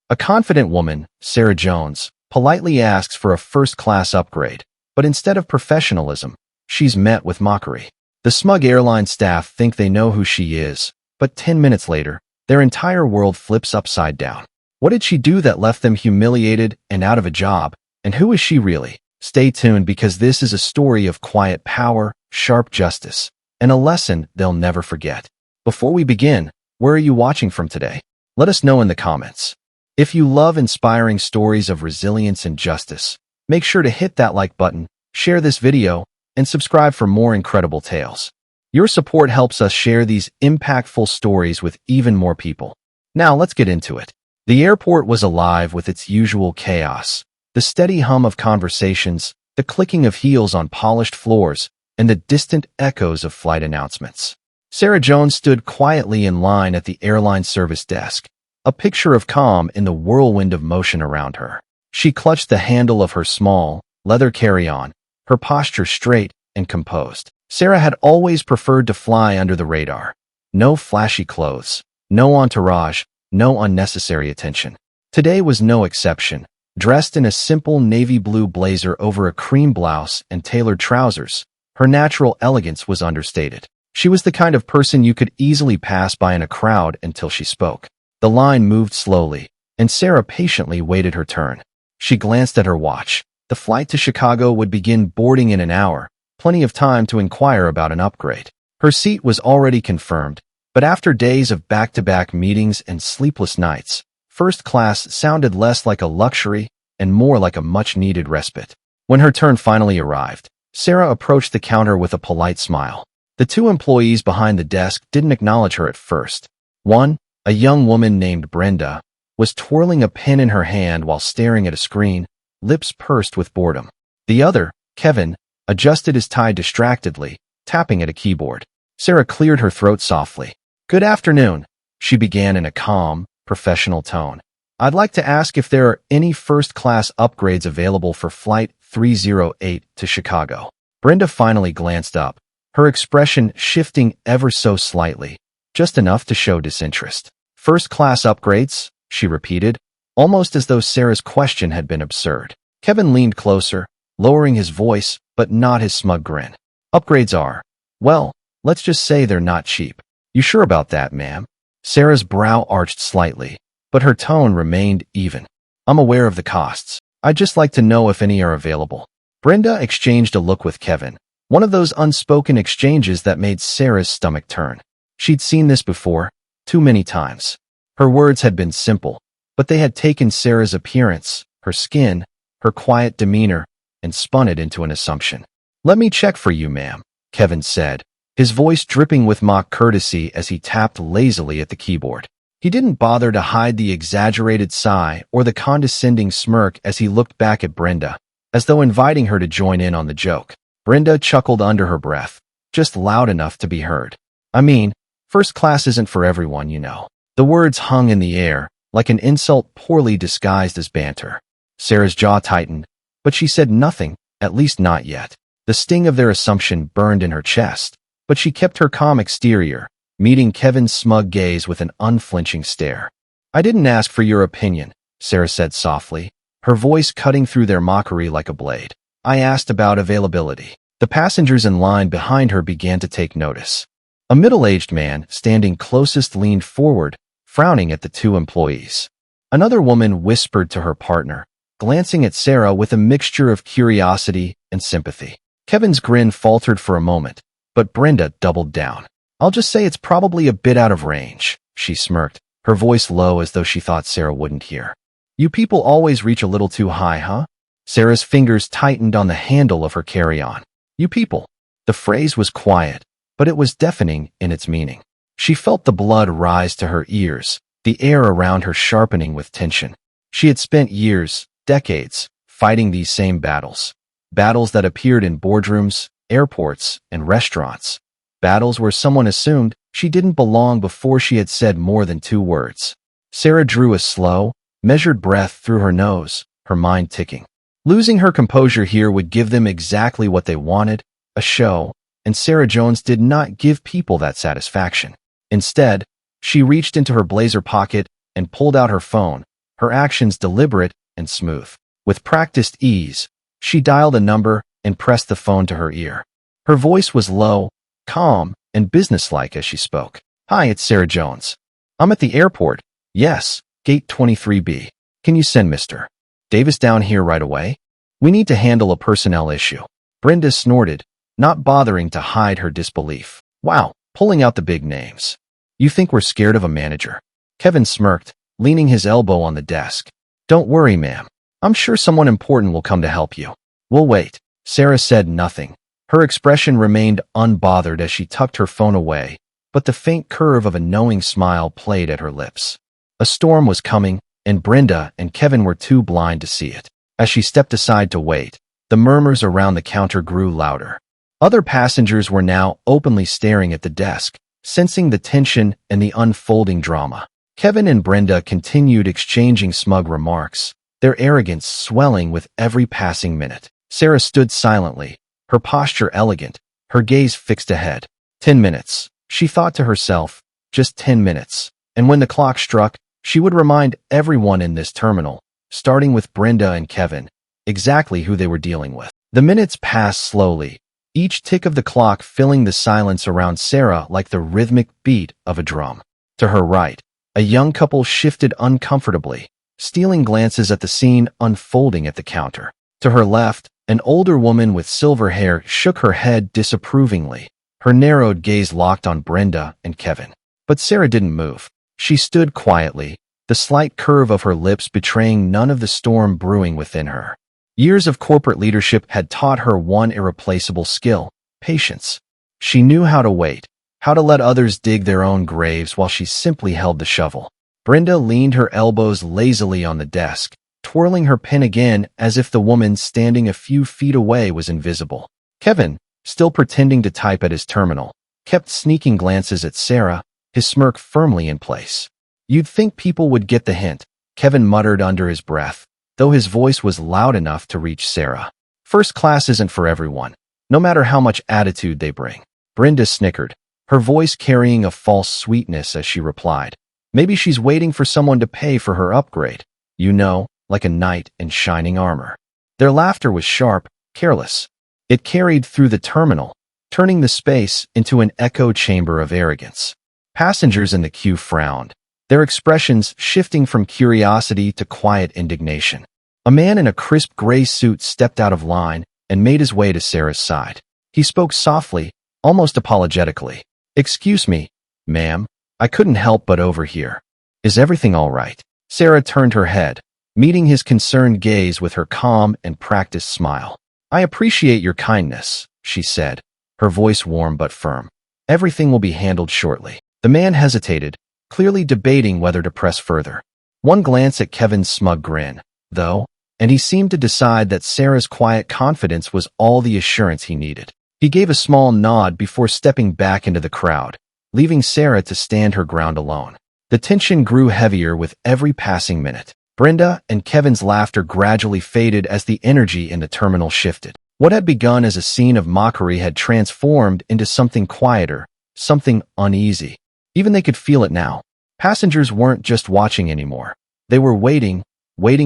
A confident woman, Sarah Jones, politely asks for a first-class upgrade, but instead of professionalism, she's met with mockery. The smug airline staff think they know who she is, but 10 minutes later, their entire world flips upside down. What did she do that left them humiliated and out of a job? And who is she really? Stay tuned because this is a story of quiet power, sharp justice, and a lesson they'll never forget. Before we begin, where are you watching from today? Let us know in the comments. If you love inspiring stories of resilience and justice, make sure to hit that like button, share this video, and subscribe for more incredible tales. Your support helps us share these impactful stories with even more people. Now let's get into it. The airport was alive with its usual chaos. The steady hum of conversations, the clicking of heels on polished floors, and the distant echoes of flight announcements. Sarah Jones stood quietly in line at the airline service desk, a picture of calm in the whirlwind of motion around her. She clutched the handle of her small, leather carry-on, her posture straight and composed. Sarah had always preferred to fly under the radar. No flashy clothes, no entourage, no unnecessary attention. Today was no exception. Dressed in a simple navy blue blazer over a cream blouse and tailored trousers, her natural elegance was understated. She was the kind of person you could easily pass by in a crowd until she spoke. The line moved slowly, and Sarah patiently waited her turn. She glanced at her watch. The flight to Chicago would begin boarding in an hour, plenty of time to inquire about an upgrade. Her seat was already confirmed, but after days of back-to-back meetings and sleepless nights, first class sounded less like a luxury and more like a much-needed respite. When her turn finally arrived, Sarah approached the counter with a polite smile. The two employees behind the desk didn't acknowledge her at first. One, a young woman named Brenda, was twirling a pen in her hand while staring at a screen, lips pursed with boredom. The other, Kevin, adjusted his tie distractedly, tapping at a keyboard. Sarah cleared her throat softly. "Good afternoon," she began in a calm, professional tone. "I'd like to ask if there are any first-class upgrades available for Flight 308 to Chicago." Brenda finally glanced up, her expression shifting ever so slightly, just enough to show disinterest. "First-class upgrades?" she repeated, almost as though Sarah's question had been absurd. Kevin leaned closer, lowering his voice, but not his smug grin. "Upgrades are, well, let's just say they're not cheap." "You sure about that, ma'am?" Sarah's brow arched slightly, but her tone remained even. "I'm aware of the costs. I'd just like to know if any are available." Brenda exchanged a look with Kevin, one of those unspoken exchanges that made Sarah's stomach turn. She'd seen this before, too many times. Her words had been simple, but they had taken Sarah's appearance, her skin, her quiet demeanor, and spun it into an assumption. "Let me check for you, ma'am," Kevin said, his voice dripping with mock courtesy as he tapped lazily at the keyboard. He didn't bother to hide the exaggerated sigh or the condescending smirk as he looked back at Brenda, as though inviting her to join in on the joke. Brenda chuckled under her breath, just loud enough to be heard. "I mean, first class isn't for everyone, you know." The words hung in the air, like an insult poorly disguised as banter. Sarah's jaw tightened, but she said nothing, at least not yet. The sting of their assumption burned in her chest, but she kept her calm exterior, meeting Kevin's smug gaze with an unflinching stare. "I didn't ask for your opinion," Sarah said softly, her voice cutting through their mockery like a blade. "I asked about availability." The passengers in line behind her began to take notice. A middle-aged man, standing closest, leaned forward, frowning at the two employees. Another woman whispered to her partner, glancing at Sarah with a mixture of curiosity and sympathy. Kevin's grin faltered for a moment, but Brenda doubled down. "I'll just say it's probably a bit out of range," she smirked, her voice low as though she thought Sarah wouldn't hear. "You people always reach a little too high, huh?" Sarah's fingers tightened on the handle of her carry-on. "You people." The phrase was quiet, but it was deafening in its meaning. She felt the blood rise to her ears, the air around her sharpening with tension. She had spent years, decades, fighting these same battles. Battles that appeared in boardrooms, airports, and restaurants. Battles where someone assumed she didn't belong before she had said more than 2 words. Sarah drew a slow, measured breath through her nose, her mind ticking. Losing her composure here would give them exactly what they wanted, a show, and Sarah Jones did not give people that satisfaction. Instead, she reached into her blazer pocket and pulled out her phone, her actions deliberate and smooth. With practiced ease, she dialed a number and pressed the phone to her ear. Her voice was low, calm, and businesslike as she spoke. "Hi, it's Sarah Jones. I'm at the airport. Yes, gate 23B. Can you send Mr. Davis down here right away? We need to handle a personnel issue." Brenda snorted, not bothering to hide her disbelief. "Wow, pulling out the big names. You think we're scared of a manager?" Kevin smirked, leaning his elbow on the desk. "Don't worry, ma'am. I'm sure someone important will come to help you. We'll wait." Sarah said nothing. Her expression remained unbothered as she tucked her phone away, but the faint curve of a knowing smile played at her lips. A storm was coming, and Brenda and Kevin were too blind to see it. As she stepped aside to wait, the murmurs around the counter grew louder. Other passengers were now openly staring at the desk, sensing the tension and the unfolding drama. Kevin and Brenda continued exchanging smug remarks, their arrogance swelling with every passing minute. Sarah stood silently, her posture elegant, her gaze fixed ahead. 10 minutes, she thought to herself, just 10 minutes. And when the clock struck, she would remind everyone in this terminal, starting with Brenda and Kevin, exactly who they were dealing with. The minutes passed slowly, each tick of the clock filling the silence around Sarah like the rhythmic beat of a drum. To her right, a young couple shifted uncomfortably, stealing glances at the scene unfolding at the counter. To her left, an older woman with silver hair shook her head disapprovingly, her narrowed gaze locked on Brenda and Kevin. But Sarah didn't move. She stood quietly, the slight curve of her lips betraying none of the storm brewing within her. Years of corporate leadership had taught her one irreplaceable skill: patience. She knew how to wait, how to let others dig their own graves while she simply held the shovel. Brenda leaned her elbows lazily on the desk, twirling her pen again as if the woman standing a few feet away was invisible. Kevin, still pretending to type at his terminal, kept sneaking glances at Sarah, his smirk firmly in place. "You'd think people would get the hint," Kevin muttered under his breath, though his voice was loud enough to reach Sarah. "First class isn't for everyone, no matter how much attitude they bring." Brenda snickered, her voice carrying a false sweetness as she replied, "Maybe she's waiting for someone to pay for her upgrade. You know, like a knight in shining armor." Their laughter was sharp, careless. It carried through the terminal, turning the space into an echo chamber of arrogance. Passengers in the queue frowned, their expressions shifting from curiosity to quiet indignation. A man in a crisp gray suit stepped out of line and made his way to Sarah's side. He spoke softly, almost apologetically. "Excuse me, ma'am, I couldn't help but overhear. Is everything all right?" Sarah turned her head, meeting his concerned gaze with her calm and practiced smile. "I appreciate your kindness," she said, her voice warm but firm. "Everything will be handled shortly." The man hesitated, clearly debating whether to press further. One glance at Kevin's smug grin, though, and he seemed to decide that Sarah's quiet confidence was all the assurance he needed. He gave a small nod before stepping back into the crowd, leaving Sarah to stand her ground alone. The tension grew heavier with every passing minute. Brenda and Kevin's laughter gradually faded as the energy in the terminal shifted. What had begun as a scene of mockery had transformed into something quieter, something uneasy. Even they could feel it now. Passengers weren't just watching anymore. They were waiting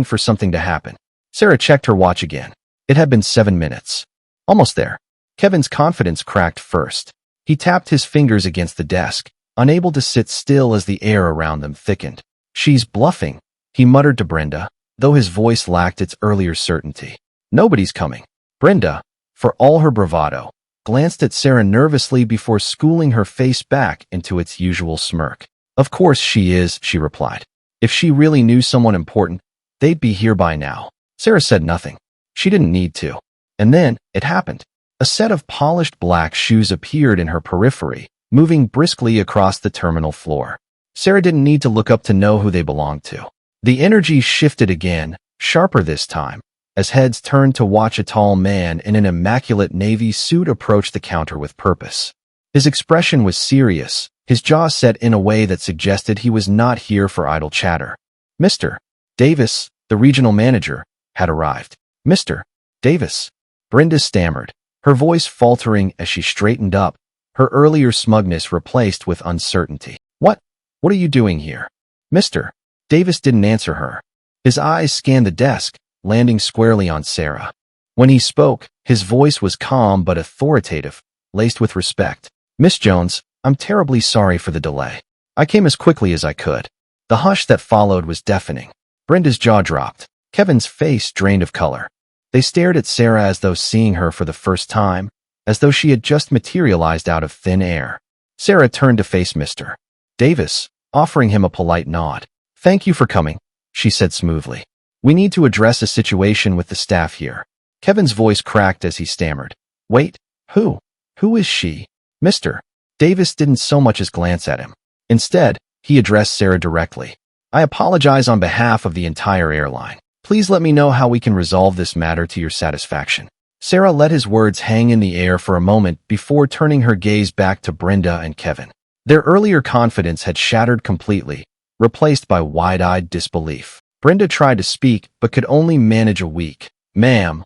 for something to happen. Sarah checked her watch again. It had been 7 minutes. Almost there. Kevin's confidence cracked first. He tapped his fingers against the desk, unable to sit still as the air around them thickened. "She's bluffing," he muttered to Brenda, though his voice lacked its earlier certainty. "Nobody's coming." Brenda, for all her bravado, glanced at Sarah nervously before schooling her face back into its usual smirk. "Of course she is," she replied. "If she really knew someone important, they'd be here by now." Sarah said nothing. She didn't need to. And then, it happened. A set of polished black shoes appeared in her periphery, moving briskly across the terminal floor. Sarah didn't need to look up to know who they belonged to. The energy shifted again, sharper this time, as heads turned to watch a tall man in an immaculate navy suit approach the counter with purpose. His expression was serious, his jaw set in a way that suggested he was not here for idle chatter. Mr. Davis, the regional manager, had arrived. "Mr. Davis," Brenda stammered, her voice faltering as she straightened up, her earlier smugness replaced with uncertainty. What are you doing here?" Mr. Davis didn't answer her. His eyes scanned the desk, landing squarely on Sarah. When he spoke, his voice was calm but authoritative, laced with respect. "Miss Jones, I'm terribly sorry for the delay. I came as quickly as I could." The hush that followed was deafening. Brenda's jaw dropped. Kevin's face drained of color. They stared at Sarah as though seeing her for the first time, as though she had just materialized out of thin air. Sarah turned to face Mr. Davis, offering him a polite nod. "Thank you for coming," she said smoothly. "We need to address a situation with the staff here." Kevin's voice cracked as he stammered. "Wait, who? Who is she?" Mr. Davis didn't so much as glance at him. Instead, he addressed Sarah directly. "I apologize on behalf of the entire airline. Please let me know how we can resolve this matter to your satisfaction." Sarah let his words hang in the air for a moment before turning her gaze back to Brenda and Kevin. Their earlier confidence had shattered completely, replaced by wide-eyed disbelief. Brenda tried to speak, but could only manage a weak, "Ma'am,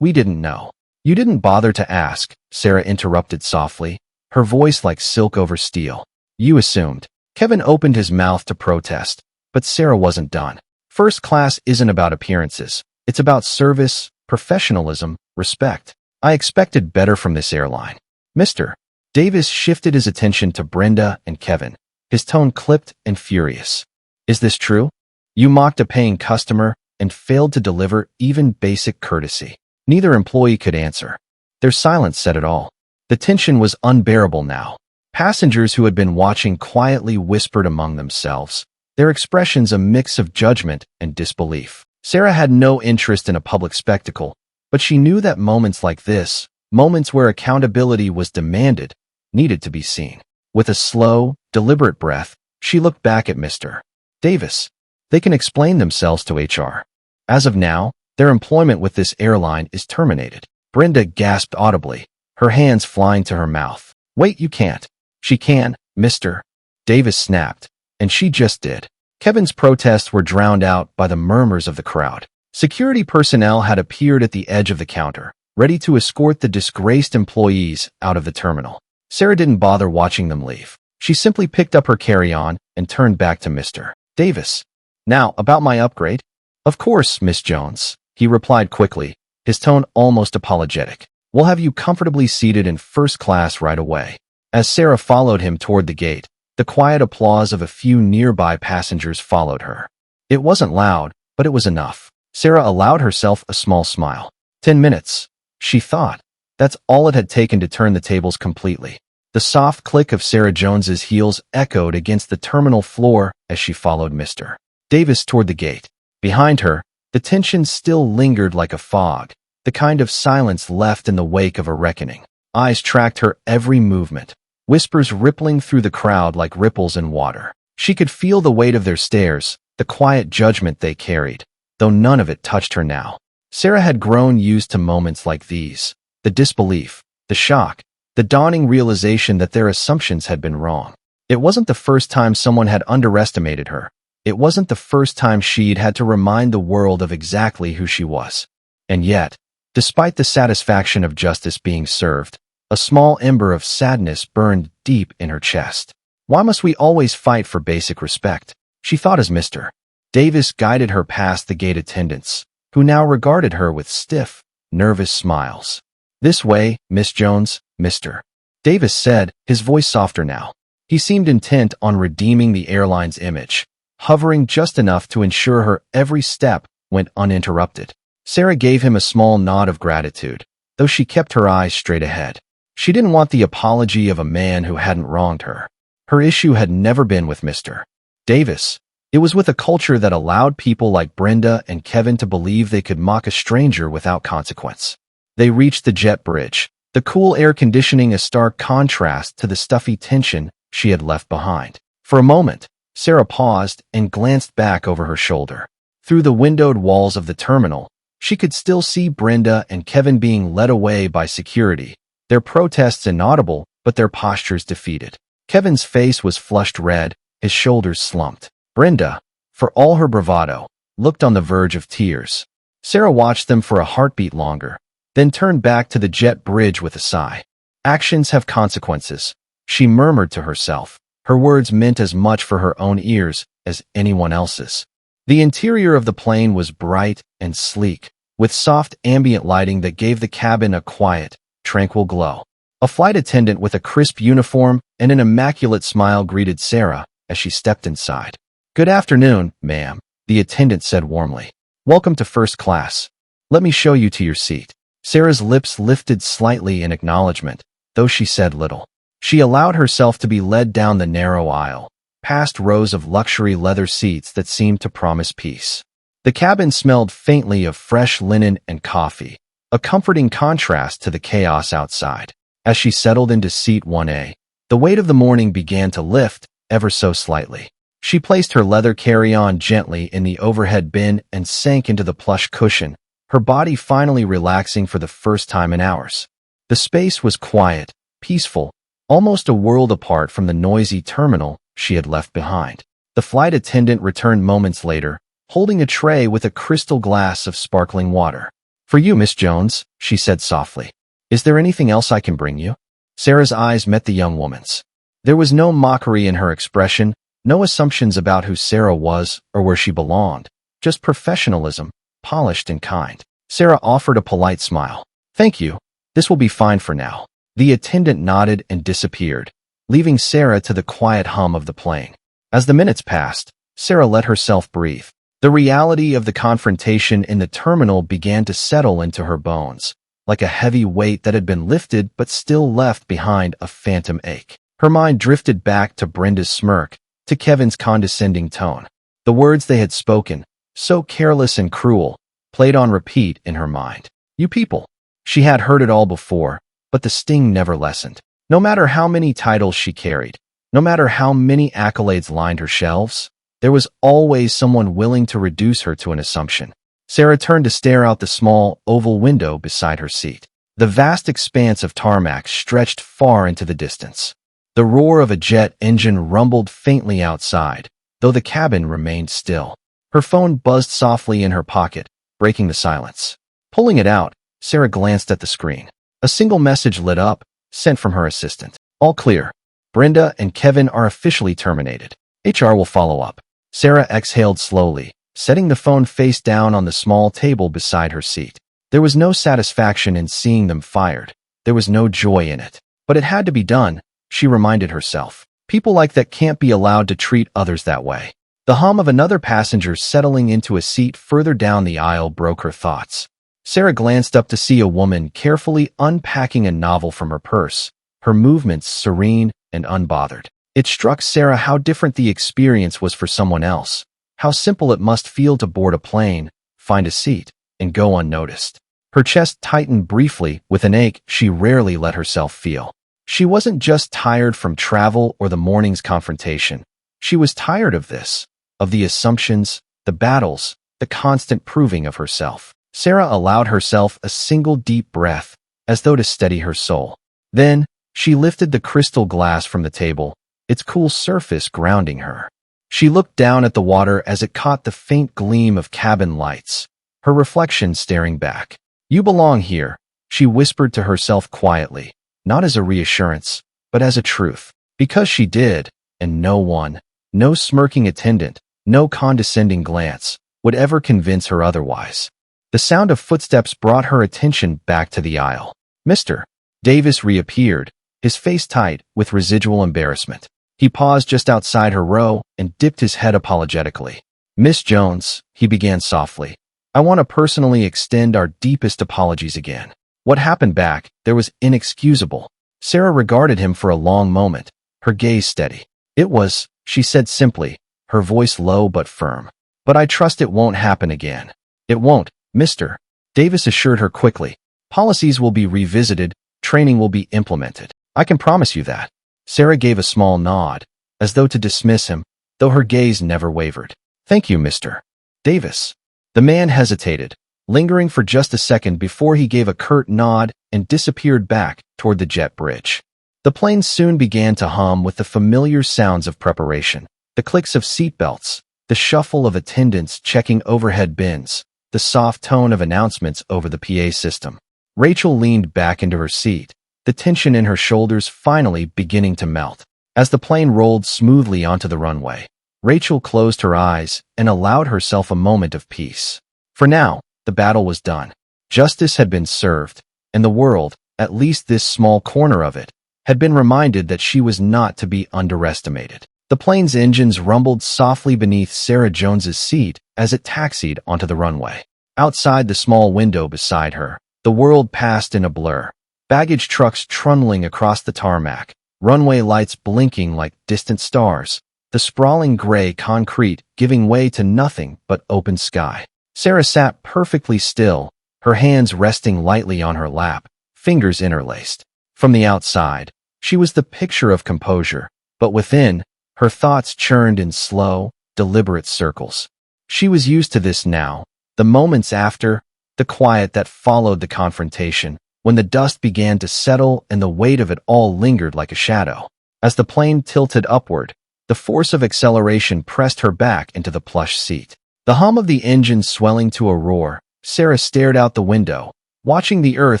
we didn't know." "You didn't bother to ask," Sarah interrupted softly, her voice like silk over steel. "You assumed." Kevin opened his mouth to protest, but Sarah wasn't done. First class isn't about appearances. It's about service, professionalism, respect. I expected better from this airline. Mr. Davis shifted his attention to Brenda and Kevin, his tone clipped and furious. "Is this true? You mocked a paying customer and failed to deliver even basic courtesy." Neither employee could answer. Their silence said it all. The tension was unbearable now. Passengers who had been watching quietly whispered among themselves, their expressions a mix of judgment and disbelief. Sarah had no interest in a public spectacle, but she knew that moments like this, moments where accountability was demanded, needed to be seen. With a slow, deliberate breath, she looked back at Mr. Davis. They can explain themselves to HR. As of now, their employment with this airline is terminated. Brenda gasped audibly, her hands flying to her mouth. "Wait, you can't." "She can," Mr. Davis snapped, and she just did. Kevin's protests were drowned out by the murmurs of the crowd. Security personnel had appeared at the edge of the counter, ready to escort the disgraced employees out of the terminal. Sarah didn't bother watching them leave. She simply picked up her carry-on and turned back to Mr. Davis. "Now, about my upgrade?" "Of course, Miss Jones," he replied quickly, his tone almost apologetic. "We'll have you comfortably seated in first class right away." As Sarah followed him toward the gate, the quiet applause of a few nearby passengers followed her. It wasn't loud, but it was enough. Sarah allowed herself a small smile. 10 minutes, she thought. That's all it had taken to turn the tables completely. The soft click of Sarah Jones's heels echoed against the terminal floor as she followed Mr. Davis toward the gate. Behind her, the tension still lingered like a fog, the kind of silence left in the wake of a reckoning. Eyes tracked her every movement, whispers rippling through the crowd like ripples in water. She could feel the weight of their stares, the quiet judgment they carried, though none of it touched her now. Sarah had grown used to moments like these, the disbelief, the shock, the dawning realization that their assumptions had been wrong. It wasn't the first time someone had underestimated her. It wasn't the first time she'd had to remind the world of exactly who she was. And yet, despite the satisfaction of justice being served, a small ember of sadness burned deep in her chest. Why must we always fight for basic respect? She thought as Mr. Davis guided her past the gate attendants, who now regarded her with stiff, nervous smiles. "This way, Miss Jones," Mr. Davis said, his voice softer now. He seemed intent on redeeming the airline's image, hovering just enough to ensure her every step went uninterrupted. Sarah gave him a small nod of gratitude, though she kept her eyes straight ahead. She didn't want the apology of a man who hadn't wronged her. Her issue had never been with Mr. Davis. It was with a culture that allowed people like Brenda and Kevin to believe they could mock a stranger without consequence. They reached the jet bridge, the cool air conditioning a stark contrast to the stuffy tension she had left behind. For a moment, Sarah paused and glanced back over her shoulder. Through the windowed walls of the terminal, she could still see Brenda and Kevin being led away by security, their protests inaudible but their postures defeated. Kevin's face was flushed red, his shoulders slumped. Brenda, for all her bravado, looked on the verge of tears. Sarah watched them for a heartbeat longer, then turned back to the jet bridge with a sigh. Actions have consequences, she murmured to herself. Her words meant as much for her own ears as anyone else's. The interior of the plane was bright and sleek, with soft ambient lighting that gave the cabin a quiet, tranquil glow. A flight attendant with a crisp uniform and an immaculate smile greeted Sarah as she stepped inside. "Good afternoon, ma'am," the attendant said warmly. "Welcome to first class. Let me show you to your seat." Sarah's lips lifted slightly in acknowledgement, though she said little. She allowed herself to be led down the narrow aisle, past rows of luxury leather seats that seemed to promise peace. The cabin smelled faintly of fresh linen and coffee, a comforting contrast to the chaos outside. As she settled into seat 1A, the weight of the morning began to lift, ever so slightly. She placed her leather carry-on gently in the overhead bin and sank into the plush cushion, her body finally relaxing for the first time in hours. The space was quiet, peaceful, almost a world apart from the noisy terminal she had left behind. The flight attendant returned moments later, holding a tray with a crystal glass of sparkling water. "For you, Miss Jones," she said softly. "Is there anything else I can bring you?" Sarah's eyes met the young woman's. There was no mockery in her expression, no assumptions about who Sarah was or where she belonged, just professionalism, polished and kind. Sarah offered a polite smile. "Thank you. This will be fine for now." The attendant nodded and disappeared, leaving Sarah to the quiet hum of the plane. As the minutes passed, Sarah let herself breathe. The reality of the confrontation in the terminal began to settle into her bones, like a heavy weight that had been lifted but still left behind a phantom ache. Her mind drifted back to Brenda's smirk, to Kevin's condescending tone. The words they had spoken, so careless and cruel, played on repeat in her mind. "You people." She had heard it all before, but the sting never lessened. No matter how many titles she carried, no matter how many accolades lined her shelves, there was always someone willing to reduce her to an assumption. Sarah turned to stare out the small, oval window beside her seat. The vast expanse of tarmac stretched far into the distance. The roar of a jet engine rumbled faintly outside, though the cabin remained still. Her phone buzzed softly in her pocket, breaking the silence. Pulling it out, Sarah glanced at the screen. A single message lit up, sent from her assistant. "All clear. Brenda and Kevin are officially terminated. HR will follow up." Sarah exhaled slowly, setting the phone face down on the small table beside her seat. There was no satisfaction in seeing them fired. There was no joy in it. But it had to be done, she reminded herself. People like that can't be allowed to treat others that way. The hum of another passenger settling into a seat further down the aisle broke her thoughts. Sarah glanced up to see a woman carefully unpacking a novel from her purse, her movements serene and unbothered. It struck Sarah how different the experience was for someone else, how simple it must feel to board a plane, find a seat, and go unnoticed. Her chest tightened briefly with an ache she rarely let herself feel. She wasn't just tired from travel or the morning's confrontation. She was tired of this, of the assumptions, the battles, the constant proving of herself. Sarah allowed herself a single deep breath, as though to steady her soul. Then, she lifted the crystal glass from the table, its cool surface grounding her. She looked down at the water as it caught the faint gleam of cabin lights, her reflection staring back. "You belong here," she whispered to herself quietly, not as a reassurance, but as a truth. Because she did, and no one, no smirking attendant, no condescending glance, would ever convince her otherwise. The sound of footsteps brought her attention back to the aisle. Mr. Davis reappeared, his face tight with residual embarrassment. He paused just outside her row and dipped his head apologetically. "Miss Jones," he began softly, "I want to personally extend our deepest apologies again. What happened back there was inexcusable." Sarah regarded him for a long moment, her gaze steady. "It was," she said simply, her voice low but firm. "But I trust it won't happen again." "It won't, Mr. Davis assured her quickly. "Policies will be revisited, training will be implemented. I can promise you that." Sarah gave a small nod, as though to dismiss him, though her gaze never wavered. "Thank you, Mr. Davis." The man hesitated, lingering for just a second before he gave a curt nod and disappeared back toward the jet bridge. The plane soon began to hum with the familiar sounds of preparation, the clicks of seatbelts, the shuffle of attendants checking overhead bins, the soft tone of announcements over the PA system. Rachel leaned back into her seat, the tension in her shoulders finally beginning to melt. As the plane rolled smoothly onto the runway, Rachel closed her eyes and allowed herself a moment of peace. For now, the battle was done. Justice had been served, and the world, at least this small corner of it, had been reminded that she was not to be underestimated. The plane's engines rumbled softly beneath Sarah Jones's seat as it taxied onto the runway. Outside the small window beside her, the world passed in a blur. Baggage trucks trundling across the tarmac, runway lights blinking like distant stars, the sprawling gray concrete giving way to nothing but open sky. Sarah sat perfectly still, her hands resting lightly on her lap, fingers interlaced. From the outside, she was the picture of composure, but within, her thoughts churned in slow, deliberate circles. She was used to this now, the moments after, the quiet that followed the confrontation, when the dust began to settle and the weight of it all lingered like a shadow. As the plane tilted upward, the force of acceleration pressed her back into the plush seat. The hum of the engine swelling to a roar, Sarah stared out the window, watching the earth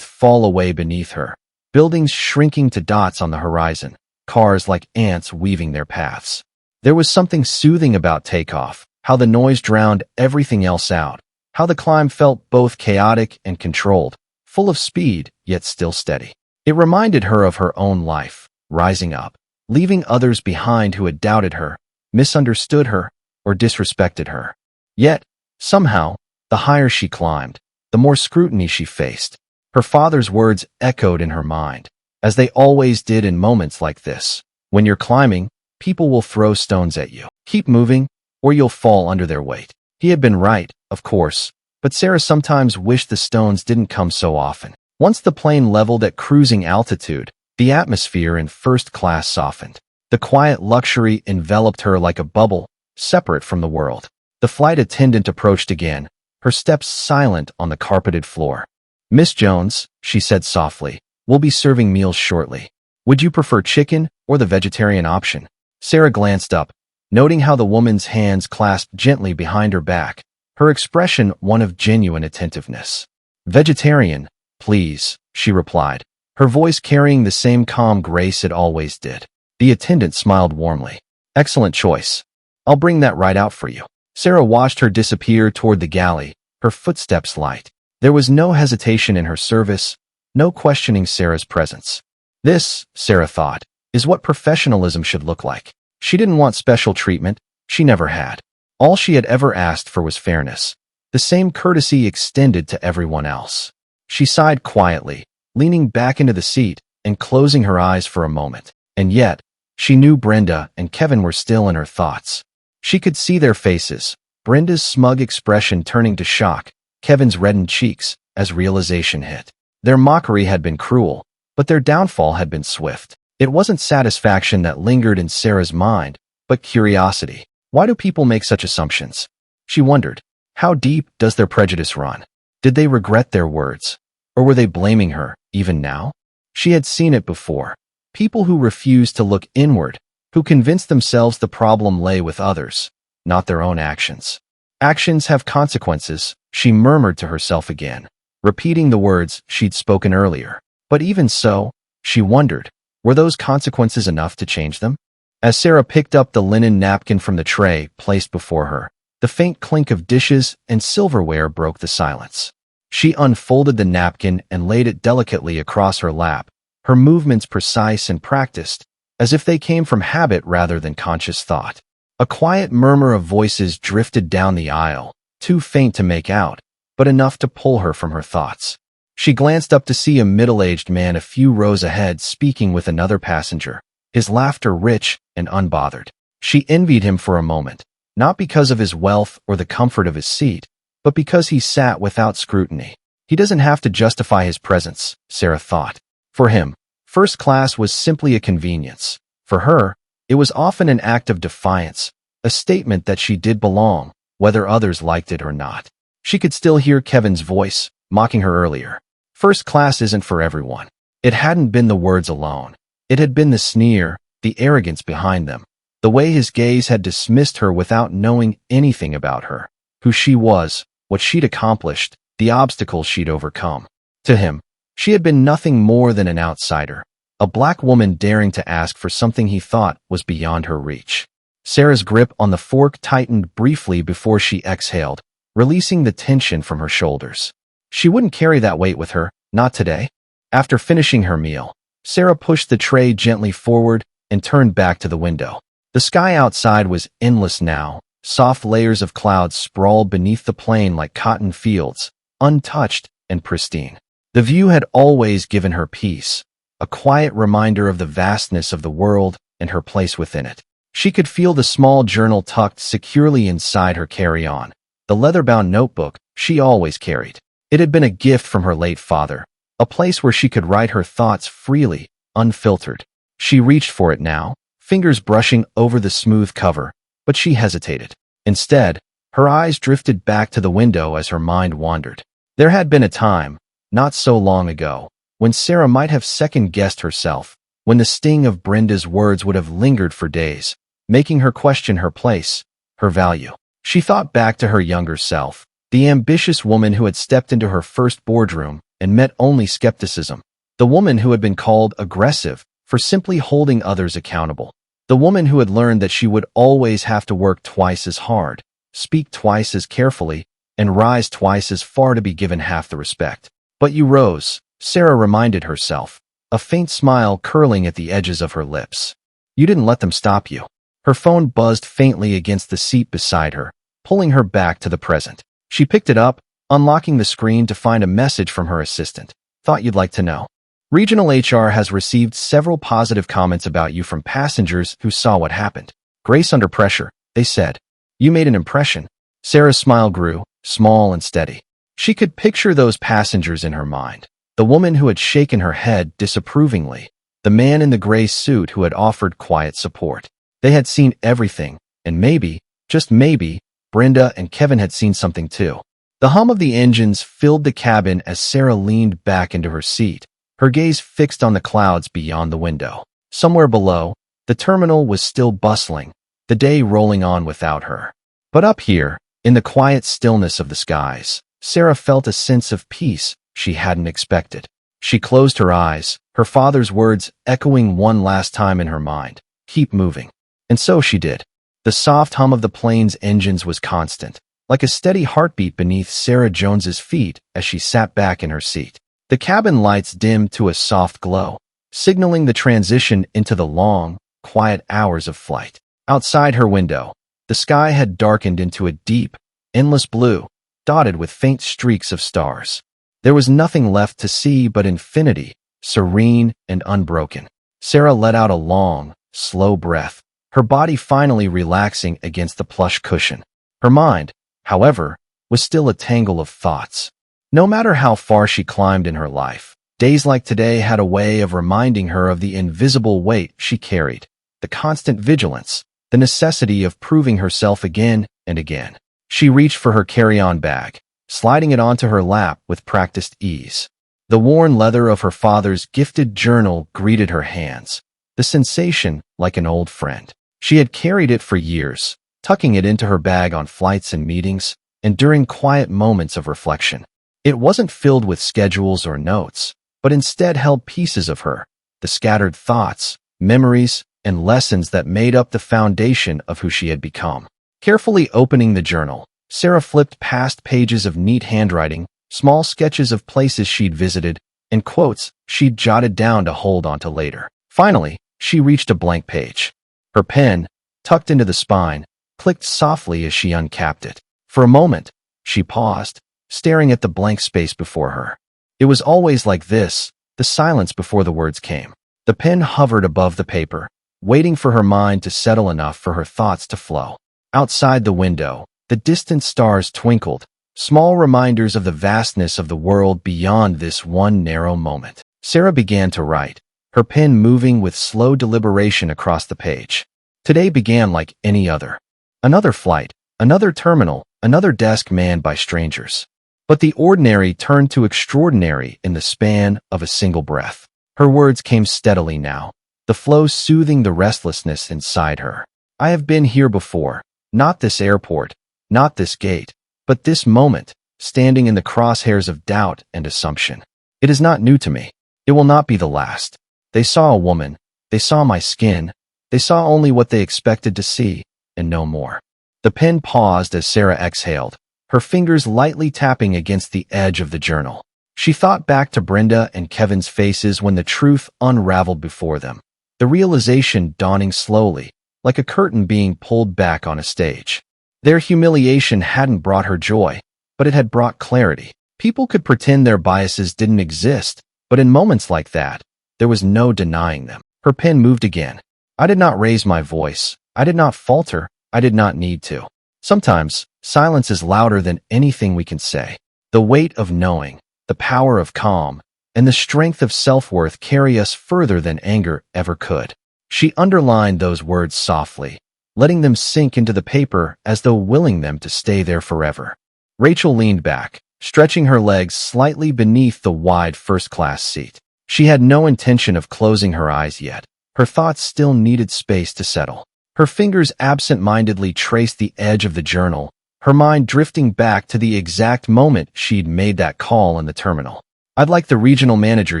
fall away beneath her, buildings shrinking to dots on the horizon, cars like ants weaving their paths. There was something soothing about takeoff, how the noise drowned everything else out, how the climb felt both chaotic and controlled, full of speed, yet still steady. It reminded her of her own life, rising up, leaving others behind who had doubted her, misunderstood her, or disrespected her. Yet, somehow, the higher she climbed, the more scrutiny she faced. Her father's words echoed in her mind, as they always did in moments like this. When you're climbing, people will throw stones at you. Keep moving, or you'll fall under their weight. He had been right, of course, but Sarah sometimes wished the stones didn't come so often. Once the plane leveled at cruising altitude, the atmosphere in first class softened. The quiet luxury enveloped her like a bubble, separate from the world. The flight attendant approached again, her steps silent on the carpeted floor. "Miss Jones," she said softly, "we'll be serving meals shortly. Would you prefer chicken or the vegetarian option?" Sarah glanced up, noting how the woman's hands clasped gently behind her back, her expression one of genuine attentiveness. "Vegetarian, please," she replied, her voice carrying the same calm grace it always did. The attendant smiled warmly. "Excellent choice. I'll bring that right out for you." Sarah watched her disappear toward the galley, her footsteps light. There was no hesitation in her service, no questioning Sarah's presence. This, Sarah thought, is what professionalism should look like. She didn't want special treatment, she never had. All she had ever asked for was fairness, the same courtesy extended to everyone else. She sighed quietly, leaning back into the seat and closing her eyes for a moment. And yet, she knew Brenda and Kevin were still in her thoughts. She could see their faces, Brenda's smug expression turning to shock, Kevin's reddened cheeks, as realization hit. Their mockery had been cruel, but their downfall had been swift. It wasn't satisfaction that lingered in Sarah's mind, but curiosity. Why do people make such assumptions? She wondered. How deep does their prejudice run? Did they regret their words? Or were they blaming her, even now? She had seen it before. People who refused to look inward, who convinced themselves the problem lay with others, not their own actions. Actions have consequences, she murmured to herself again, repeating the words she'd spoken earlier. But even so, she wondered, were those consequences enough to change them? As Sarah picked up the linen napkin from the tray placed before her, the faint clink of dishes and silverware broke the silence. She unfolded the napkin and laid it delicately across her lap, her movements precise and practiced, as if they came from habit rather than conscious thought. A quiet murmur of voices drifted down the aisle, too faint to make out, but enough to pull her from her thoughts. She glanced up to see a middle-aged man a few rows ahead speaking with another passenger, his laughter rich and unbothered. She envied him for a moment, not because of his wealth or the comfort of his seat, but because he sat without scrutiny. He doesn't have to justify his presence, Sarah thought. For him, first class was simply a convenience. For her, it was often an act of defiance, a statement that she did belong, whether others liked it or not. She could still hear Kevin's voice, mocking her earlier. First class isn't for everyone. It hadn't been the words alone. It had been the sneer, the arrogance behind them, the way his gaze had dismissed her without knowing anything about her, who she was, what she'd accomplished, the obstacles she'd overcome. To him, she had been nothing more than an outsider, a black woman daring to ask for something he thought was beyond her reach. Sarah's grip on the fork tightened briefly before she exhaled, releasing the tension from her shoulders. She wouldn't carry that weight with her, not today. After finishing her meal, Sarah pushed the tray gently forward and turned back to the window. The sky outside was endless now. Soft layers of clouds sprawled beneath the plain like cotton fields, untouched and pristine. The view had always given her peace, a quiet reminder of the vastness of the world and her place within it. She could feel the small journal tucked securely inside her carry-on, the leather-bound notebook she always carried. It had been a gift from her late father, a place where she could write her thoughts freely, unfiltered. She reached for it now, fingers brushing over the smooth cover, but she hesitated. Instead, her eyes drifted back to the window as her mind wandered. There had been a time, not so long ago, when Sarah might have second-guessed herself, when the sting of Brenda's words would have lingered for days, making her question her place, her value. She thought back to her younger self, the ambitious woman who had stepped into her first boardroom and met only skepticism, the woman who had been called aggressive for simply holding others accountable, the woman who had learned that she would always have to work twice as hard, speak twice as carefully, and rise twice as far to be given half the respect. But you rose, Sarah reminded herself, a faint smile curling at the edges of her lips. You didn't let them stop you. Her phone buzzed faintly against the seat beside her, pulling her back to the present. She picked it up, unlocking the screen to find a message from her assistant. Thought you'd like to know. Regional HR has received several positive comments about you from passengers who saw what happened. Grace under pressure, they said. You made an impression. Sarah's smile grew, small and steady. She could picture those passengers in her mind. The woman who had shaken her head disapprovingly. The man in the gray suit who had offered quiet support. They had seen everything, and maybe, just maybe, Brenda and Kevin had seen something too. The hum of the engines filled the cabin as Sarah leaned back into her seat, her gaze fixed on the clouds beyond the window. Somewhere below, the terminal was still bustling, the day rolling on without her. But up here, in the quiet stillness of the skies, Sarah felt a sense of peace she hadn't expected. She closed her eyes, her father's words echoing one last time in her mind. Keep moving. And so she did. The soft hum of the plane's engines was constant, like a steady heartbeat beneath Sarah Jones's feet as she sat back in her seat. The cabin lights dimmed to a soft glow, signaling the transition into the long, quiet hours of flight. Outside her window, the sky had darkened into a deep, endless blue, dotted with faint streaks of stars. There was nothing left to see but infinity, serene and unbroken. Sarah let out a long, slow breath, her body finally relaxing against the plush cushion. Her mind, however, was still a tangle of thoughts. No matter how far she climbed in her life, days like today had a way of reminding her of the invisible weight she carried, the constant vigilance, the necessity of proving herself again and again. She reached for her carry-on bag, sliding it onto her lap with practiced ease. The worn leather of her father's gifted journal greeted her hands, the sensation like an old friend. She had carried it for years, tucking it into her bag on flights and meetings, and during quiet moments of reflection. It wasn't filled with schedules or notes, but instead held pieces of her, the scattered thoughts, memories, and lessons that made up the foundation of who she had become. Carefully opening the journal, Sarah flipped past pages of neat handwriting, small sketches of places she'd visited, and quotes she'd jotted down to hold onto later. Finally, she reached a blank page. Her pen, tucked into the spine, clicked softly as she uncapped it. For a moment, she paused, staring at the blank space before her. It was always like this, the silence before the words came. The pen hovered above the paper, waiting for her mind to settle enough for her thoughts to flow. Outside the window, the distant stars twinkled, small reminders of the vastness of the world beyond this one narrow moment. Sarah began to write, her pen moving with slow deliberation across the page. Today began like any other. Another flight, another terminal, another desk manned by strangers. But the ordinary turned to extraordinary in the span of a single breath. Her words came steadily now, the flow soothing the restlessness inside her. I have been here before, not this airport, not this gate, but this moment, standing in the crosshairs of doubt and assumption. It is not new to me. It will not be the last. They saw a woman. They saw my skin. They saw only what they expected to see, and no more. The pen paused as Sarah exhaled, her fingers lightly tapping against the edge of the journal. She thought back to Brenda and Kevin's faces when the truth unraveled before them, the realization dawning slowly, like a curtain being pulled back on a stage. Their humiliation hadn't brought her joy, but it had brought clarity. People could pretend their biases didn't exist, but in moments like that, there was no denying them. Her pen moved again. I did not raise my voice. I did not falter. I did not need to. Sometimes, silence is louder than anything we can say. The weight of knowing, the power of calm, and the strength of self-worth carry us further than anger ever could. She underlined those words softly, letting them sink into the paper as though willing them to stay there forever. Rachel leaned back, stretching her legs slightly beneath the wide first-class seat. She had no intention of closing her eyes yet. Her thoughts still needed space to settle. Her fingers absent-mindedly traced the edge of the journal, her mind drifting back to the exact moment she'd made that call in the terminal. I'd like the regional manager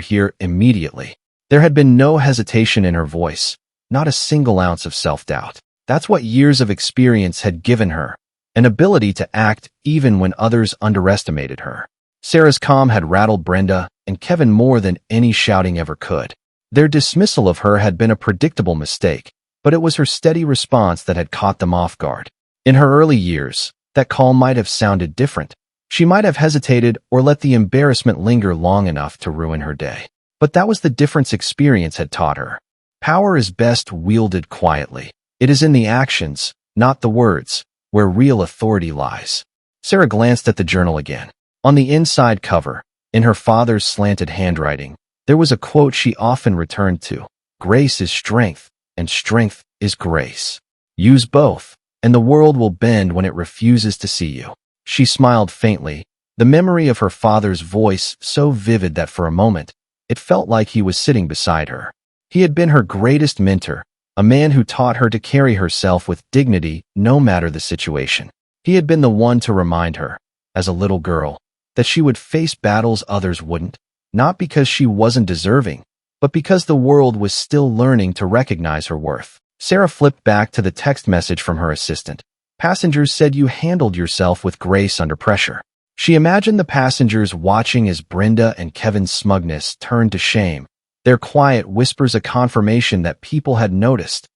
here immediately. There had been no hesitation in her voice, not a single ounce of self-doubt. That's what years of experience had given her, an ability to act even when others underestimated her. Sarah's calm had rattled Brenda and Kevin more than any shouting ever could. Their dismissal of her had been a predictable mistake, but it was her steady response that had caught them off guard. In her early years, that call might have sounded different. She might have hesitated or let the embarrassment linger long enough to ruin her day. But that was the difference experience had taught her. Power is best wielded quietly. It is in the actions, not the words, where real authority lies. Sarah glanced at the journal again. On the inside cover, in her father's slanted handwriting, there was a quote she often returned to. Grace is strength, and strength is grace. Use both, and the world will bend when it refuses to see you. She smiled faintly, the memory of her father's voice so vivid that for a moment, it felt like he was sitting beside her. He had been her greatest mentor, a man who taught her to carry herself with dignity no matter the situation. He had been the one to remind her, as a little girl, that she would face battles others wouldn't, not because she wasn't deserving, but because the world was still learning to recognize her worth. Sarah flipped back to the text message from her assistant. Passengers said you handled yourself with grace under pressure. She imagined the passengers watching as Brenda and Kevin's smugness turned to shame, their quiet whispers a confirmation that people had noticed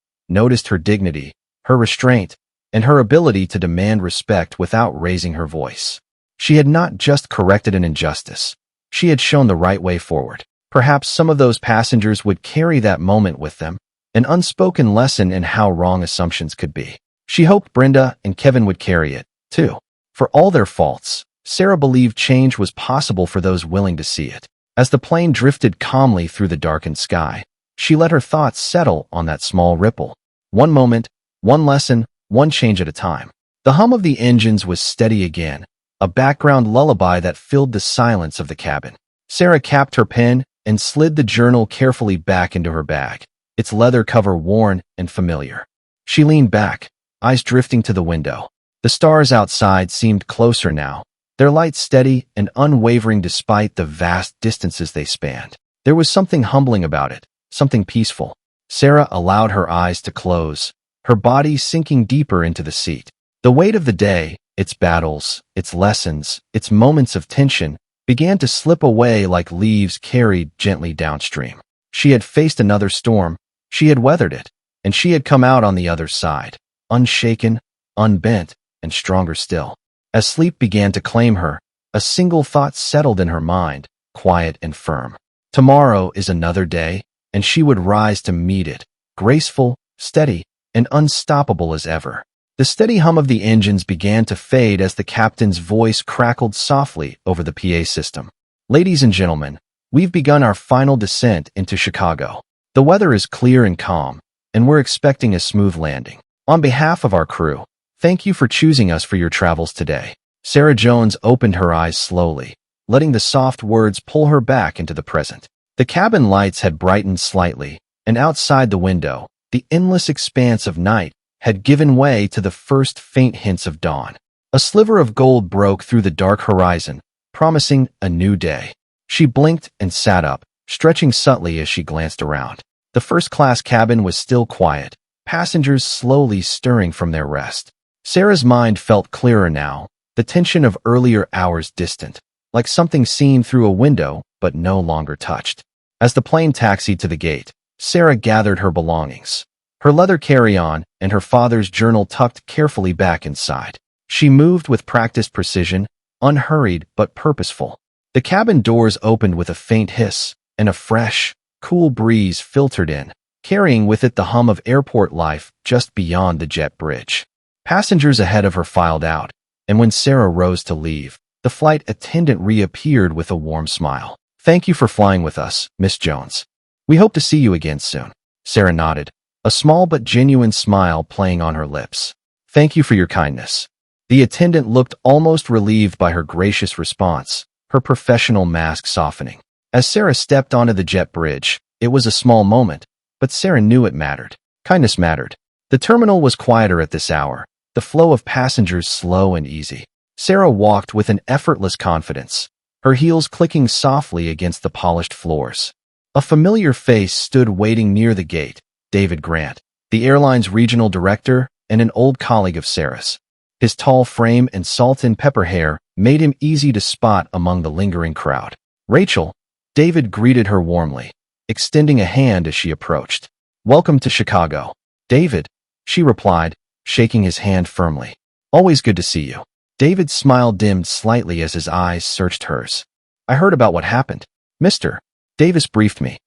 her dignity, her restraint, and her ability to demand respect without raising her voice. She had not just corrected an injustice. She had shown the right way forward. Perhaps some of those passengers would carry that moment with them, an unspoken lesson in how wrong assumptions could be. She hoped Brenda and Kevin would carry it, too. For all their faults, Sarah believed change was possible for those willing to see it. As the plane drifted calmly through the darkened sky, she let her thoughts settle on that small ripple. One moment, one lesson, one change at a time. The hum of the engines was steady again, a background lullaby that filled the silence of the cabin. Sarah capped her pen and slid the journal carefully back into her bag, its leather cover worn and familiar. She leaned back, eyes drifting to the window. The stars outside seemed closer now, their light steady and unwavering despite the vast distances they spanned. There was something humbling about it, something peaceful. Sarah allowed her eyes to close, her body sinking deeper into the seat. The weight of the day, its battles, its lessons, its moments of tension, began to slip away like leaves carried gently downstream. She had faced another storm, she had weathered it, and she had come out on the other side, unshaken, unbent, and stronger still. As sleep began to claim her, a single thought settled in her mind, quiet and firm. Tomorrow is another day, and she would rise to meet it, graceful, steady, and unstoppable as ever. The steady hum of the engines began to fade as the captain's voice crackled softly over the PA system. Ladies and gentlemen, we've begun our final descent into Chicago. The weather is clear and calm, and we're expecting a smooth landing. On behalf of our crew, thank you for choosing us for your travels today. Sarah Jones opened her eyes slowly, letting the soft words pull her back into the present. The cabin lights had brightened slightly, and outside the window, the endless expanse of night had given way to the first faint hints of dawn. A sliver of gold broke through the dark horizon, promising a new day. She blinked and sat up, stretching subtly as she glanced around. The first-class cabin was still quiet. passengers slowly stirring from their rest. Sarah's mind felt clearer now, the tension of earlier hours distant, like something seen through a window but no longer touched. As the plane taxied to the gate, Sarah gathered her belongings, her leather carry-on and her father's journal tucked carefully back inside. She moved with practiced precision, unhurried but purposeful. The cabin doors opened with a faint hiss, and a fresh, cool breeze filtered in, carrying with it the hum of airport life just beyond the jet bridge. Passengers ahead of her filed out, and when Sarah rose to leave, the flight attendant reappeared with a warm smile. "Thank you for flying with us, Miss Jones. We hope to see you again soon." Sarah nodded, a small but genuine smile playing on her lips. "Thank you for your kindness." The attendant looked almost relieved by her gracious response, her professional mask softening. As Sarah stepped onto the jet bridge, it was a small moment, but Sarah knew it mattered. Kindness mattered. The terminal was quieter at this hour, the flow of passengers slow and easy. Sarah walked with an effortless confidence, her heels clicking softly against the polished floors. A familiar face stood waiting near the gate, David Grant, the airline's regional director and an old colleague of Sarah's. His tall frame and salt-and-pepper hair made him easy to spot among the lingering crowd. "Rachel," David greeted her warmly, extending a hand as she approached. "Welcome to Chicago." "David," she replied, shaking his hand firmly. "Always good to see you." David's smile dimmed slightly as his eyes searched hers. "I heard about what happened. Mr. Davis briefed me.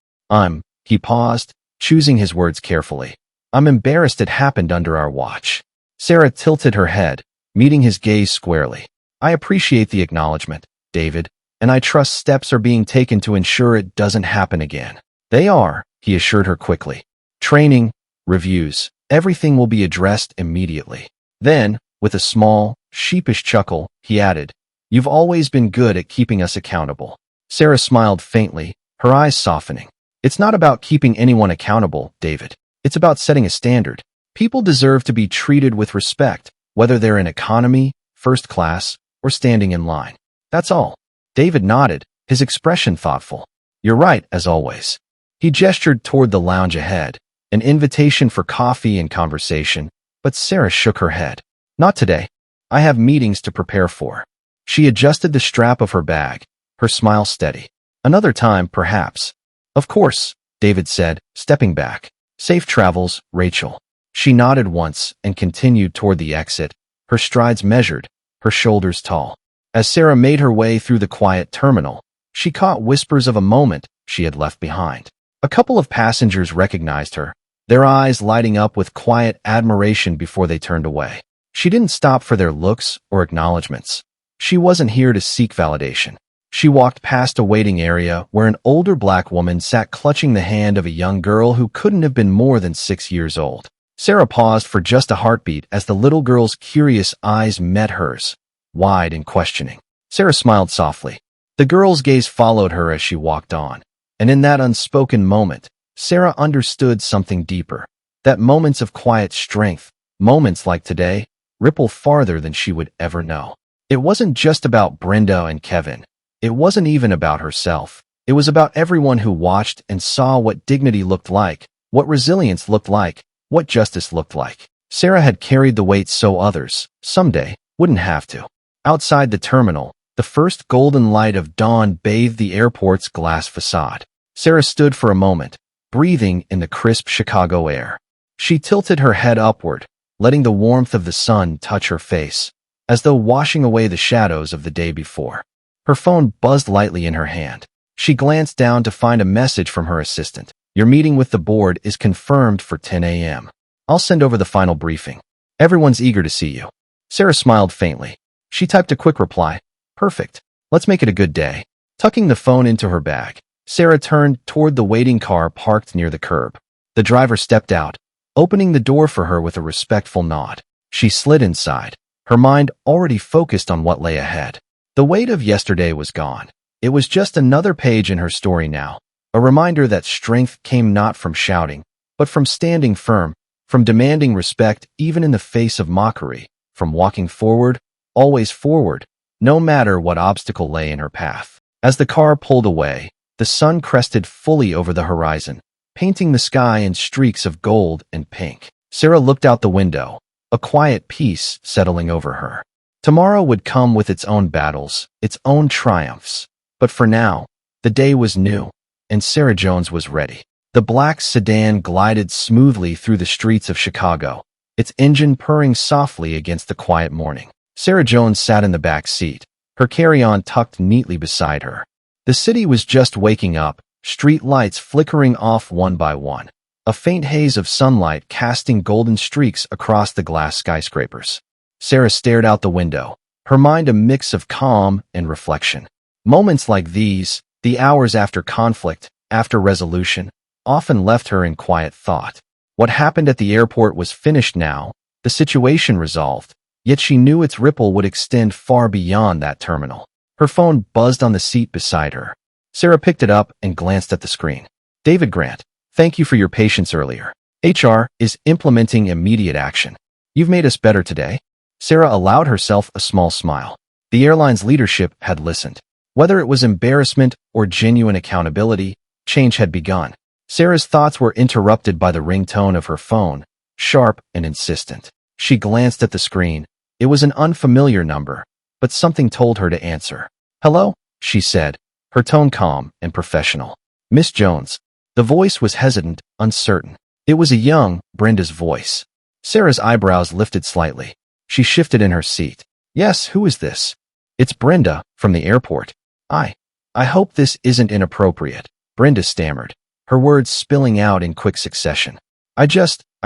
He paused, choosing his words carefully. "I'm embarrassed it happened under our watch." Sarah tilted her head, meeting his gaze squarely. "I appreciate the acknowledgement, David, and I trust steps are being taken to ensure it doesn't happen again." "They are," he assured her quickly. "Training, reviews, everything will be addressed immediately." Then, with a small, sheepish chuckle, he added, "You've always been good at keeping us accountable." Sarah smiled faintly, her eyes softening. "It's not about keeping anyone accountable, David. It's about setting a standard. People deserve to be treated with respect, whether they're in economy, first class, or standing in line. That's all." David nodded, his expression thoughtful. "You're right, as always." He gestured toward the lounge ahead, an invitation for coffee and conversation, but Sarah shook her head. "Not today. I have meetings to prepare for." She adjusted the strap of her bag, her smile steady. "Another time, perhaps." "Of course," David said, stepping back. "Safe travels, Rachel." She nodded once and continued toward the exit, her strides measured, her shoulders tall. As Sarah made her way through the quiet terminal, she caught whispers of a moment she had left behind. A couple of passengers recognized her, their eyes lighting up with quiet admiration before they turned away. She didn't stop for their looks or acknowledgments. She wasn't here to seek validation. She walked past a waiting area where an older black woman sat clutching the hand of a young girl who couldn't have been more than 6 years old. Sarah paused for just a heartbeat as the little girl's curious eyes met hers, wide and questioning. Sarah smiled softly. The girl's gaze followed her as she walked on, and in that unspoken moment, Sarah understood something deeper. That moments of quiet strength, moments like today, ripple farther than she would ever know. It wasn't just about Brenda and Kevin. It wasn't even about herself. It was about everyone who watched and saw what dignity looked like, what resilience looked like, what justice looked like. Sarah had carried the weight so others, someday, wouldn't have to. Outside the terminal, the first golden light of dawn bathed the airport's glass facade. Sarah stood for a moment, breathing in the crisp Chicago air. She tilted her head upward, letting the warmth of the sun touch her face, as though washing away the shadows of the day before. Her phone buzzed lightly in her hand. She glanced down to find a message from her assistant. "Your meeting with the board is confirmed for 10 a.m. I'll send over the final briefing. Everyone's eager to see you." Sarah smiled faintly. She typed a quick reply. "Perfect. Let's make it a good day." Tucking the phone into her bag, Sarah turned toward the waiting car parked near the curb. The driver stepped out, opening the door for her with a respectful nod. She slid inside, her mind already focused on what lay ahead. The weight of yesterday was gone. It was just another page in her story now, a reminder that strength came not from shouting, but from standing firm, from demanding respect even in the face of mockery, from walking forward, always forward, no matter what obstacle lay in her path. As the car pulled away, the sun crested fully over the horizon, painting the sky in streaks of gold and pink. Sarah looked out the window, a quiet peace settling over her. Tomorrow would come with its own battles, its own triumphs. But for now, the day was new, and Sarah Jones was ready. The black sedan glided smoothly through the streets of Chicago, its engine purring softly against the quiet morning. Sarah Jones sat in the back seat, her carry-on tucked neatly beside her. The city was just waking up, street lights flickering off one by one, a faint haze of sunlight casting golden streaks across the glass skyscrapers. Sarah stared out the window, her mind a mix of calm and reflection. Moments like these, the hours after conflict, after resolution, often left her in quiet thought. What happened at the airport was finished now, the situation resolved, yet she knew its ripple would extend far beyond that terminal. Her phone buzzed on the seat beside her. Sarah picked it up and glanced at the screen. David Grant, thank you for your patience earlier. HR is implementing immediate action. You've made us better today. Sarah allowed herself a small smile. The airline's leadership had listened. Whether it was embarrassment or genuine accountability, change had begun. Sarah's thoughts were interrupted by the ringtone of her phone, sharp and insistent. She glanced at the screen. It was an unfamiliar number, but something told her to answer. Hello, she said, her tone calm and professional. Miss Jones. The voice was hesitant, uncertain. It was a young, Brenda's voice. Sarah's eyebrows lifted slightly. She shifted in her seat. Yes, who is this? It's Brenda, from the airport. I hope this isn't inappropriate, Brenda stammered, her words spilling out in quick succession. I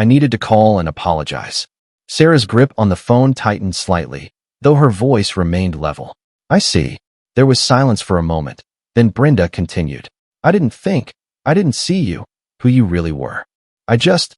needed to call and apologize. Sarah's grip on the phone tightened slightly, though her voice remained level. I see. There was silence for a moment. Then Brenda continued. I didn't see you, who you really were. I just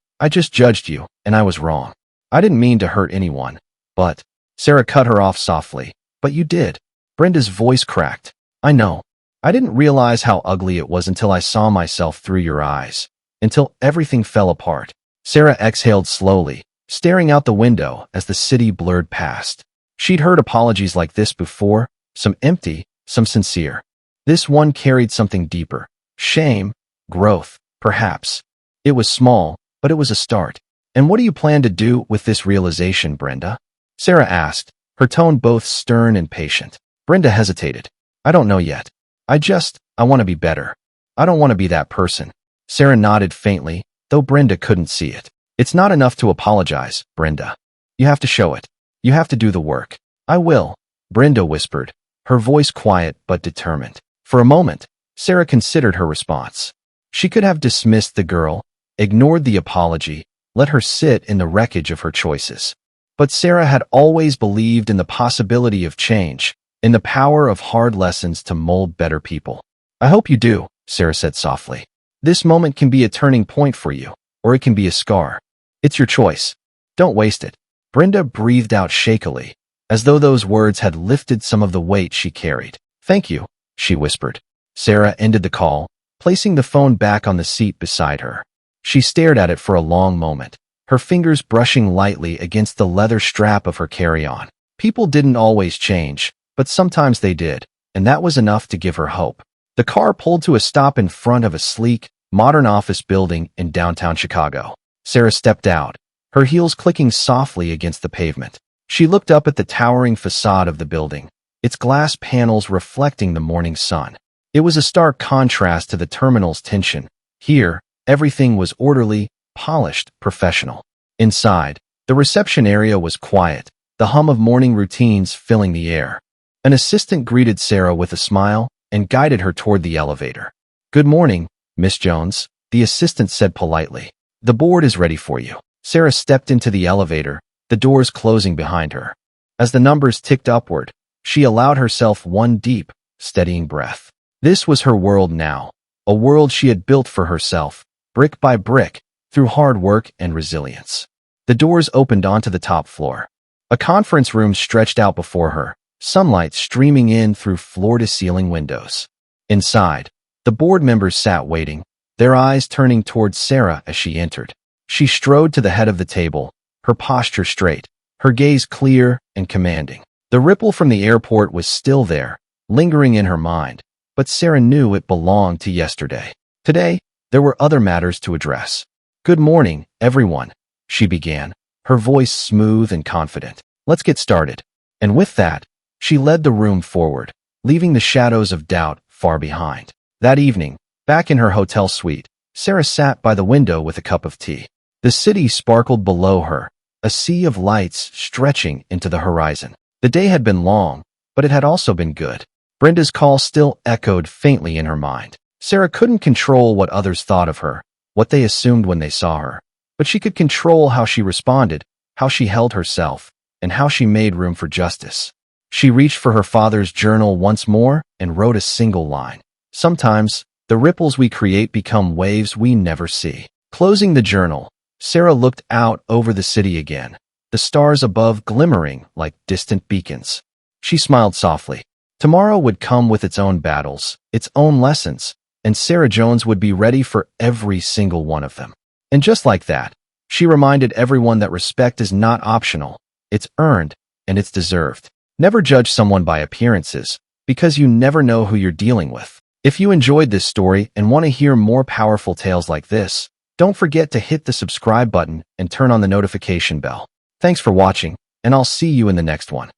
judged you, and I was wrong. I didn't mean to hurt anyone, but... Sarah cut her off softly. But you did. Brenda's voice cracked. I know. I didn't realize how ugly it was until I saw myself through your eyes. Until everything fell apart. Sarah exhaled slowly, staring out the window as the city blurred past. She'd heard apologies like this before, some empty, some sincere. This one carried something deeper. Shame, growth, perhaps. It was small, but it was a start. And what do you plan to do with this realization, Brenda? Sarah asked, her tone both stern and patient. Brenda hesitated. I don't know yet. I want to be better. I don't want to be that person. Sarah nodded faintly, though Brenda couldn't see it. It's not enough to apologize, Brenda. You have to show it. You have to do the work. I will, Brenda whispered, her voice quiet but determined. For a moment, Sarah considered her response. She could have dismissed the girl, ignored the apology, let her sit in the wreckage of her choices. But Sarah had always believed in the possibility of change, in the power of hard lessons to mold better people. I hope you do, Sarah said softly. This moment can be a turning point for you, or it can be a scar. It's your choice. Don't waste it. Brenda breathed out shakily, as though those words had lifted some of the weight she carried. Thank you, she whispered. Sarah ended the call, placing the phone back on the seat beside her. She stared at it for a long moment, her fingers brushing lightly against the leather strap of her carry-on. People didn't always change, but sometimes they did, and that was enough to give her hope. The car pulled to a stop in front of a sleek, modern office building in downtown Chicago. Sarah stepped out, her heels clicking softly against the pavement. She looked up at the towering facade of the building, its glass panels reflecting the morning sun. It was a stark contrast to the terminal's tension. Here, everything was orderly, polished, professional. Inside, the reception area was quiet, the hum of morning routines filling the air. An assistant greeted Sarah with a smile and guided her toward the elevator. Good morning, Miss Jones, the assistant said politely. The board is ready for you. Sarah stepped into the elevator, the doors closing behind her. As the numbers ticked upward, she allowed herself one deep, steadying breath. This was her world now, a world she had built for herself, brick by brick, through hard work and resilience. The doors opened onto the top floor. A conference room stretched out before her, sunlight streaming in through floor-to-ceiling windows. Inside, the board members sat waiting, their eyes turning towards Sarah as she entered. She strode to the head of the table, her posture straight, her gaze clear and commanding. The ripple from the airport was still there, lingering in her mind, but Sarah knew it belonged to yesterday. Today, there were other matters to address. Good morning, everyone, she began, her voice smooth and confident. Let's get started. And with that, she led the room forward, leaving the shadows of doubt far behind. That evening, back in her hotel suite, Sarah sat by the window with a cup of tea. The city sparkled below her, a sea of lights stretching into the horizon. The day had been long, but it had also been good. Brenda's call still echoed faintly in her mind. Sarah couldn't control what others thought of her, what they assumed when they saw her, but she could control how she responded, how she held herself, and how she made room for justice. She reached for her father's journal once more and wrote a single line. Sometimes, the ripples we create become waves we never see. Closing the journal, Sarah looked out over the city again, the stars above glimmering like distant beacons. She smiled softly. Tomorrow would come with its own battles, its own lessons, and Sarah Jones would be ready for every single one of them. And just like that, she reminded everyone that respect is not optional, it's earned, and it's deserved. Never judge someone by appearances, because you never know who you're dealing with. If you enjoyed this story and want to hear more powerful tales like this, don't forget to hit the subscribe button and turn on the notification bell. Thanks for watching, and I'll see you in the next one.